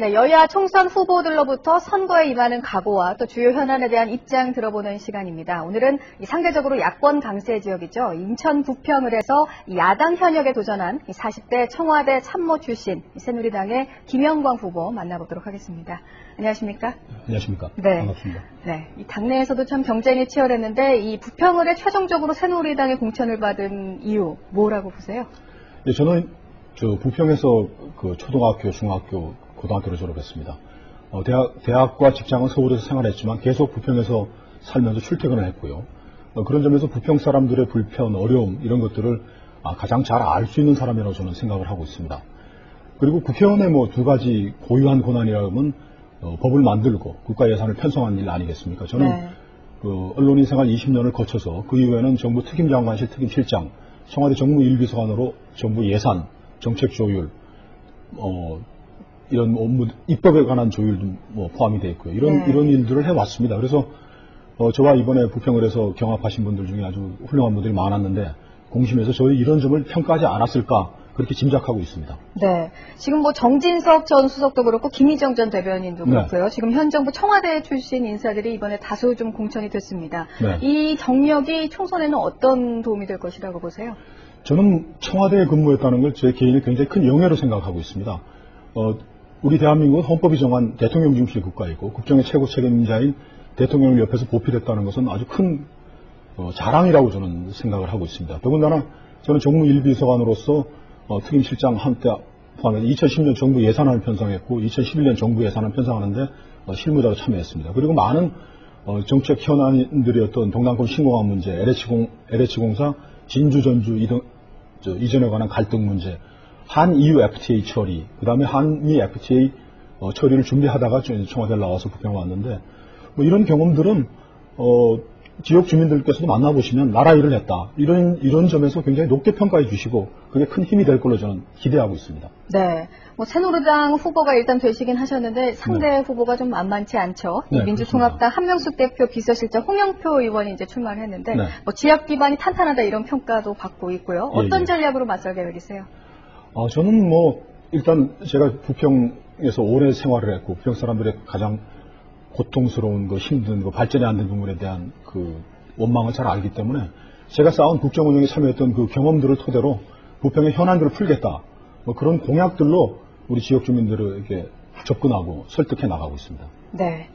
네, 여야 총선 후보들로부터 선거에 임하는 각오와 또 주요 현안에 대한 입장 들어보는 시간입니다. 오늘은 상대적으로 야권 강세 지역이죠. 인천 부평을 해서 야당 현역에 도전한 40대 청와대 참모 출신 새누리당의 김영광 후보 만나보도록 하겠습니다. 안녕하십니까? 안녕하십니까? 네. 반갑습니다. 네, 이 당내에서도 참 경쟁이 치열했는데 이 부평을 해 최종적으로 새누리당의 공천을 받은 이유 뭐라고 보세요? 네, 저는 부평에서 초등학교, 중학교, 고등학교를 졸업했습니다. 대학과 직장은 서울에서 생활했지만 계속 부평에서 살면서 출퇴근을 했고요. 그런 점에서 부평 사람들의 불편, 어려움 이런 것들을 가장 잘 알 수 있는 사람이라고 저는 생각을 하고 있습니다. 그리고 국회의원의 두 가지 고유한 권한이라면 법을 만들고 국가 예산을 편성하는 일 아니겠습니까? 저는 언론인 생활 20년을 거쳐서 그 이후에는 정부 특임장관실 특임실장, 청와대 정무일비서관으로 정부 예산, 정책 조율, 이런 업무, 입법에 관한 조율도 포함이 되어 있고요. 이런 일들을 해왔습니다. 그래서 저와 이번에 부평을 해서 경합하신 분들 중에 아주 훌륭한 분들이 많았는데 공심에서 저희 이런 점을 평가하지 않았을까 그렇게 짐작하고 있습니다. 네, 지금 정진석 전 수석도 그렇고 김희정 전 대변인도 그렇고요. 지금 현 정부 청와대 출신 인사들이 이번에 다수 좀 공천이 됐습니다. 이 경력이 총선에는 어떤 도움이 될 것이라고 보세요? 저는 청와대에 근무했다는 걸 제 개인의 굉장히 큰 영예로 생각하고 있습니다. 우리 대한민국은 헌법이 정한 대통령 중심의 국가이고 국정의 최고 책임자인 대통령을 옆에서 보필했다는 것은 아주 큰 자랑이라고 저는 생각을 하고 있습니다. 더군다나 저는 정무일비서관으로서 특임실장 한때 포함해서 2010년 정부 예산안을 편성했고 2011년 정부 예산안 편성하는데 실무자로 참여했습니다. 그리고 많은 정책 현안들이었던 동남권 신공항 문제, LH공사 진주 전주 이전에 관한 갈등 문제, 한-EU FTA 처리, 그 다음에 한미 FTA 처리를 준비하다가 청와대에 나와서 부평 왔는데, 이런 경험들은, 지역 주민들께서도 만나보시면 나라 일을 했다. 이런 점에서 굉장히 높게 평가해 주시고, 그게 큰 힘이 될 걸로 저는 기대하고 있습니다. 네. 새누리당 후보가 일단 되시긴 하셨는데, 상대 후보가 좀 만만치 않죠. 민주통합당 한명숙 대표 비서실장 홍영표 의원이 이제 출마를 했는데, 지역 기반이 탄탄하다 이런 평가도 받고 있고요. 어떤 전략으로 맞설 계획이세요? 저는 일단 제가 부평에서 오래 생활을 했고, 부평 사람들의 가장 고통스러운 힘든 발전이 안 된 부분에 대한 원망을 잘 알기 때문에 제가 쌓은 국정 운영에 참여했던 그 경험들을 토대로 부평의 현안들을 풀겠다. 그런 공약들로 우리 지역 주민들에게 접근하고 설득해 나가고 있습니다. 네.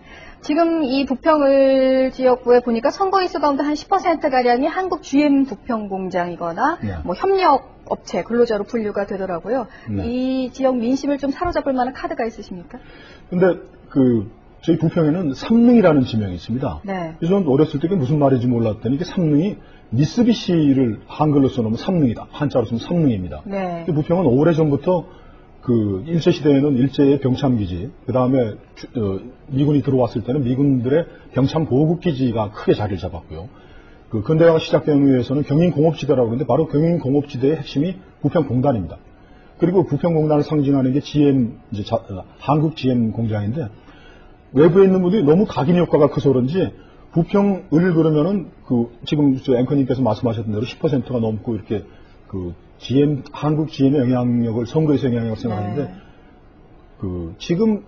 지금 이 부평을 지역구에 보니까 선거인수 가운데 한 10%가량이 한국 GM 부평 공장이거나 협력업체, 근로자로 분류가 되더라고요. 이 지역 민심을 좀 사로잡을 만한 카드가 있으십니까? 근데 저희 부평에는 삼능이라는 지명이 있습니다. 그래서 저는 어렸을 때 그게 무슨 말인지 몰랐더니 이게 삼능이 미쓰비시를 한글로 써놓으면 삼능이다. 한자로 쓰면 삼능입니다. 부평은 오래전부터 일제시대에는 일제의 병참기지, 그 다음에 미군이 들어왔을 때는 미군들의 병참 보호국기지가 크게 자리를 잡았고요. 근대화가 시작된 후에서는 경인공업지대라고 하는데 바로 경인공업지대의 핵심이 부평공단입니다. 그리고 부평공단을 상징하는 게 한국 GM 공장인데 외부에 있는 분들이 너무 각인 효과가 커서 그런지 부평을 그러면은 지금 앵커님께서 말씀하셨던 대로 10%가 넘고 이렇게 한국 GM의 영향력을 선거에서 영향력을 생각하는데 지금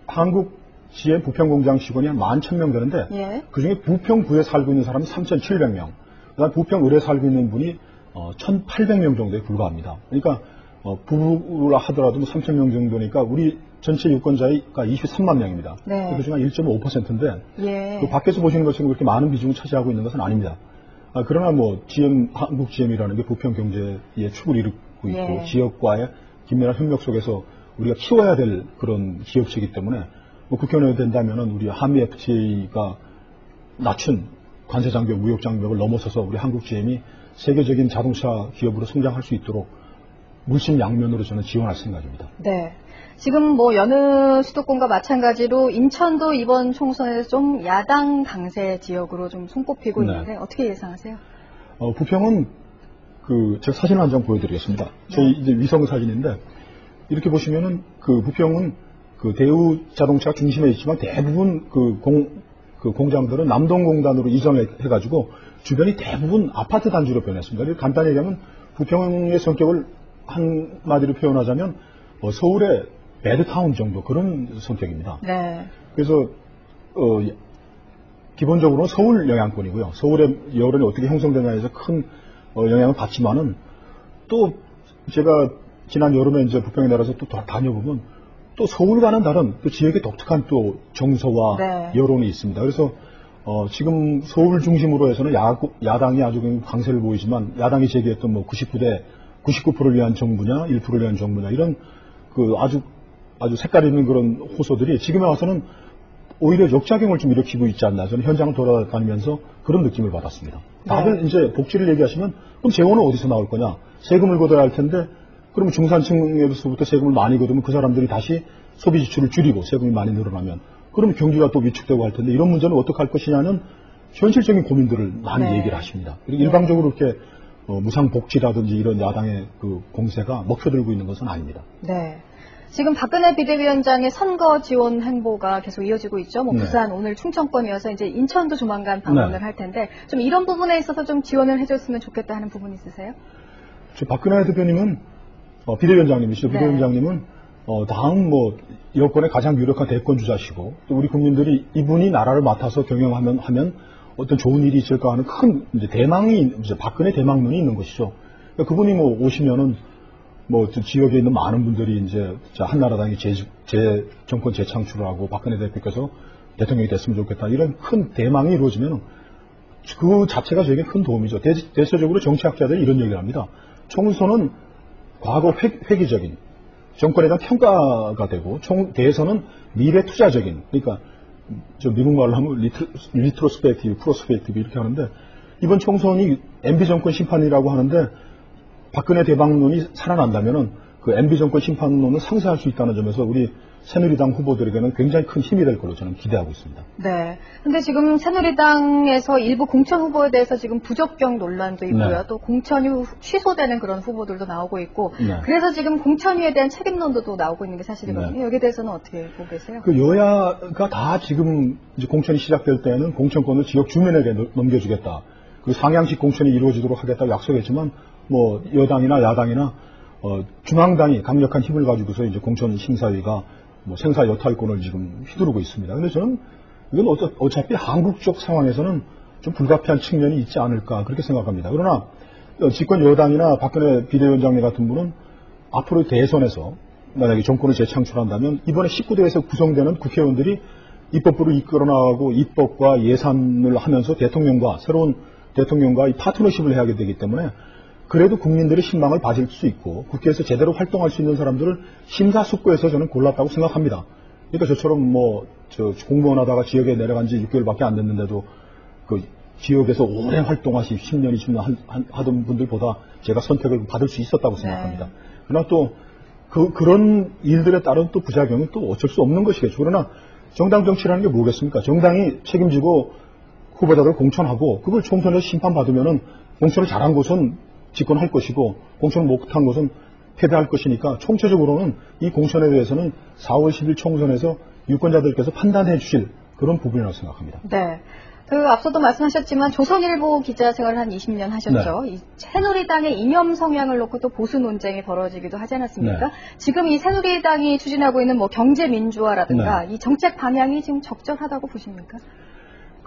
한국 GM 부평 공장 직원이 한 11,000명 되는데 그중에 부평구에 살고 있는 사람이 3,700명, 그다음 부평을에 살고 있는 분이 1,800명 정도에 불과합니다. 그러니까 부부라 하더라도 3,000명 정도니까 우리 전체 유권자가 23만 명입니다. 그중 한 1.5%인데 그 밖에서 보시는 것처럼 그렇게 많은 비중을 차지하고 있는 것은 아닙니다. 그러나 한국 GM이라는 게 부평 경제의 축을 이루고 있고 지역과의 긴밀한 협력 속에서 우리가 키워야 될 그런 기업체이기 때문에 국회의원이 된다면은 우리 한미 FTA가 낮춘 관세 장벽, 무역 장벽을 넘어서서 우리 한국 GM이 세계적인 자동차 기업으로 성장할 수 있도록 물심양면으로 저는 지원할 생각입니다. 네. 지금 여느 수도권과 마찬가지로 인천도 이번 총선에서 좀 야당 강세 지역으로 좀 손꼽히고 있는데 어떻게 예상하세요? 부평은 제가 사진 한 장 보여드리겠습니다. 저희 이제 위성 사진인데 이렇게 보시면은 부평은 대우 자동차 중심에 있지만 대부분 공장들은 남동공단으로 이전해가지고 주변이 대부분 아파트 단지로 변했습니다. 간단히 얘기하면 부평의 성격을 한마디로 표현하자면 서울의 배드타운 정도 그런 성격입니다. 네. 그래서 기본적으로 서울 영향권이고요. 서울의 여론이 어떻게 형성되냐에서 큰 영향을 받지만은 또 제가 지난 여름에 이제 부평에 내려서 또 다녀보면 또 서울과는 다른 또 지역의 독특한 또 정서와 네. 여론이 있습니다. 그래서 지금 서울 중심으로 해서는 야당이 아주 강세를 보이지만 야당이 제기했던 뭐 99%를 위한 정부냐 1%를 위한 정부냐 이런 그 아주 색깔 있는 그런 호소들이 지금에 와서는 오히려 역작용을 좀 일으키고 있지 않나 저는 현장을 돌아다니면서 그런 느낌을 받았습니다. 다들 네. 이제 복지를 얘기하시면 그럼 재원은 어디서 나올 거냐 세금을 걷어야 할 텐데 그러면 중산층에서부터 세금을 많이 걷으면 그 사람들이 다시 소비 지출을 줄이고 세금이 많이 늘어나면 그러면 경기가 또 위축되고 할 텐데 이런 문제는 어떻게 할 것이냐는 현실적인 고민들을 많이 네. 얘기를 하십니다. 그리고 일방적으로 이렇게 무상복지라든지 이런 야당의 그 공세가 먹혀 들고 있는 것은 아닙니다. 네. 지금 박근혜 비대위원장의 선거 지원 행보가 계속 이어지고 있죠. 뭐 네. 부산, 오늘 충청권이어서 이제 인천도 조만간 방문을 네. 할 텐데 좀 이런 부분에 있어서 좀 지원을 해줬으면 좋겠다 하는 부분 있으세요? 박근혜 대표님은 비대위원장님이시죠. 네. 비대위원장님은 다음 뭐 여권의 가장 유력한 대권 주자시고 또 우리 국민들이 이분이 나라를 맡아서 경영하면 어떤 좋은 일이 있을까 하는 큰 이제 대망이 이제 박근혜 대망론이 있는 것이죠. 그러니까 그분이 뭐 오시면은 뭐 지역에 있는 많은 분들이 이제 한나라당이 정권 재창출을 하고 박근혜 대표께서 대통령이 됐으면 좋겠다 이런 큰 대망이 이루어지면 그 자체가 저에게 큰 도움이죠. 대체적으로 정치학자들이 이런 얘기를 합니다. 총선은 과거 회기적인 정권에 대한 평가가 되고 대선은 미래 투자적인 그러니까 저 미국 말로 하면 리트로스펙티브, 프로스펙티브 이렇게 하는데 이번 총선이 MB 정권 심판이라고 하는데 박근혜 대방론이 살아난다면은 그 MB 정권 심판론을 상쇄할 수 있다는 점에서 우리 새누리당 후보들에게는 굉장히 큰 힘이 될 걸로 저는 기대하고 있습니다. 네. 근데 지금 새누리당에서 일부 공천 후보에 대해서 지금 부적격 논란도 있고요. 네. 또 공천이 취소되는 그런 후보들도 나오고 있고. 네. 그래서 지금 공천위에 대한 책임론도 또 나오고 있는 게 사실이거든요. 네. 여기에 대해서는 어떻게 보고 계세요? 그 여야가 다 지금 이제 공천이 시작될 때는 공천권을 지역 주민에게 넘겨주겠다. 그 상향식 공천이 이루어지도록 하겠다고 약속했지만 뭐 여당이나 야당이나 중앙당이 강력한 힘을 가지고서 이제 공천 심사위가 뭐 생사 여탈권을 지금 휘두르고 있습니다. 근데 저는 이건 어차피 한국적 상황에서는 좀 불가피한 측면이 있지 않을까 그렇게 생각합니다. 그러나 집권 여당이나 박근혜 비대위원장님 같은 분은 앞으로 대선에서 만약에 정권을 재창출한다면 이번에 19대에서 구성되는 국회의원들이 입법부를 이끌어 나가고 입법과 예산을 하면서 새로운 대통령과 이 파트너십을 해야 되기 때문에 그래도 국민들의 신망을 받을 수 있고 국회에서 제대로 활동할 수 있는 사람들을 심사숙고해서 저는 골랐다고 생각합니다. 그러니까 저처럼 공무원 하다가 지역에 내려간 지 6개월밖에 안 됐는데도 그 지역에서 오래 활동하시 10년, 20년 하던 분들보다 제가 선택을 받을 수 있었다고 생각합니다. 네. 그러나 또 그런 일들에 따른 또 부작용은 또 어쩔 수 없는 것이겠죠. 그러나 정당 정치라는 게 뭐겠습니까? 정당이 책임지고 후보자들 공천하고 그걸 총선에서 심판받으면은 공천을 잘한 곳은 집권할 것이고 공천을 못한 것은 패배할 것이니까 총체적으로는 이 공천에 대해서는 4월 10일 총선에서 유권자들께서 판단해 주실 그런 부분이라고 생각합니다. 네. 앞서도 말씀하셨지만 조선일보 기자 생활을 한 20년 하셨죠. 네. 이 새누리당의 이념 성향을 놓고 또 보수 논쟁이 벌어지기도 하지 않았습니까? 네. 지금 이 새누리당이 추진하고 있는 뭐 경제 민주화라든가 네. 이 정책 방향이 지금 적절하다고 보십니까?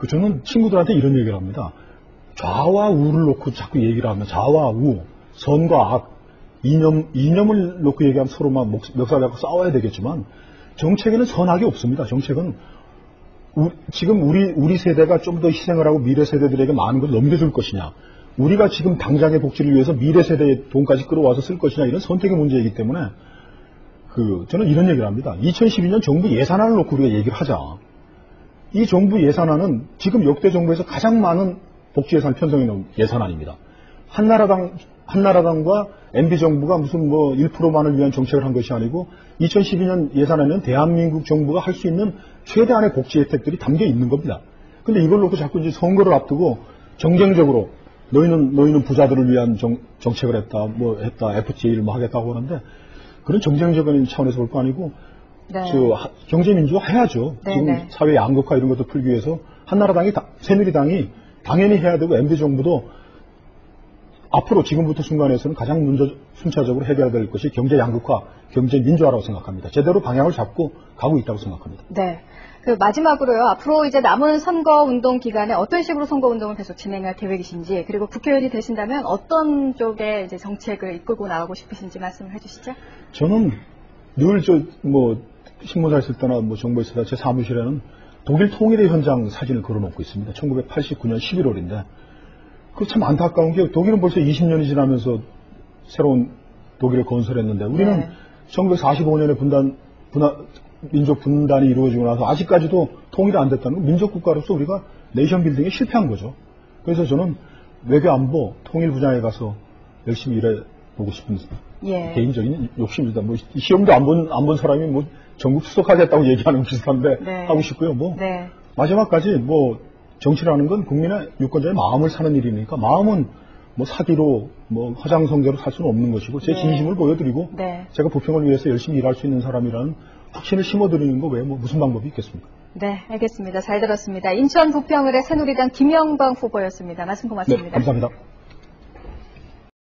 저는 친구들한테 이런 얘기를 합니다. 좌와 우를 놓고 자꾸 얘기를 하면 좌와 우, 선과 악, 이념을 놓고 얘기하면 서로 막 멱살 잡고 싸워야 되겠지만 정책에는 선악이 없습니다. 정책은 지금 우리 세대가 좀 더 희생을 하고 미래 세대들에게 많은 걸 넘겨줄 것이냐, 우리가 지금 당장의 복지를 위해서 미래 세대의 돈까지 끌어와서 쓸 것이냐 이런 선택의 문제이기 때문에 저는 이런 얘기를 합니다. 2012년 정부 예산안을 놓고 우리가 얘기를 하자. 이 정부 예산안은 지금 역대 정부에서 가장 많은 복지 예산 편성해 놓은 예산안입니다. 한나라당과 MB정부가 무슨 1%만을 위한 정책을 한 것이 아니고 2012년 예산안에는 대한민국 정부가 할 수 있는 최대한의 복지 혜택들이 담겨 있는 겁니다. 근데 이걸 놓고 자꾸 이제 선거를 앞두고 정쟁적으로 너희는 부자들을 위한 정책을 했다, FTA를 하겠다고 하는데 그런 정쟁적인 차원에서 볼 거 아니고 네. 경제민주화 해야죠. 네, 지금 네. 사회 양극화 이런 것도 풀기 위해서 새누리당이 당연히 해야 되고 MB정부도 앞으로 지금부터 순간에서는 가장 먼저 순차적으로 해결해야 될 것이 경제 양극화, 경제 민주화라고 생각합니다. 제대로 방향을 잡고 가고 있다고 생각합니다. 네. 그 마지막으로요. 앞으로 이제 남은 선거 운동 기간에 어떤 식으로 선거 운동을 계속 진행할 계획이신지, 그리고 국회의원이 되신다면 어떤 쪽의 이제 정책을 이끌고 나가고 싶으신지 말씀을 해주시죠. 저는 늘 신문사 있을 때나 정부에 있을 때 제 사무실에는 독일 통일의 현장 사진을 걸어놓고 있습니다. 1989년 11월인데 그 참 안타까운 게 독일은 벌써 20년이 지나면서 새로운 독일을 건설했는데 우리는 1945년에 민족 분단이 이루어지고 나서 아직까지도 통일이 안 됐다는 민족국가로서 우리가 내이션 빌딩에 실패한 거죠. 그래서 저는 외교 안보 통일 분야에 가서 열심히 일해보고 싶은 개인적인 욕심입니다. 시험도 안 본 사람이 전국 수석하겠다고 얘기하는 비슷한데 하고 싶고요. 마지막까지 정치라는 건 국민의 유권자의 마음을 사는 일이니까 마음은 사기로 화장성대로 살 수는 없는 것이고 제 진심을 보여드리고 제가 부평을 위해서 열심히 일할 수 있는 사람이라는 확신을 심어드리는 거 외에 무슨 방법이 있겠습니까? 네, 알겠습니다. 잘 들었습니다. 인천 부평을의 새누리당 김영광 후보였습니다. 말씀 고맙습니다. 네, 감사합니다.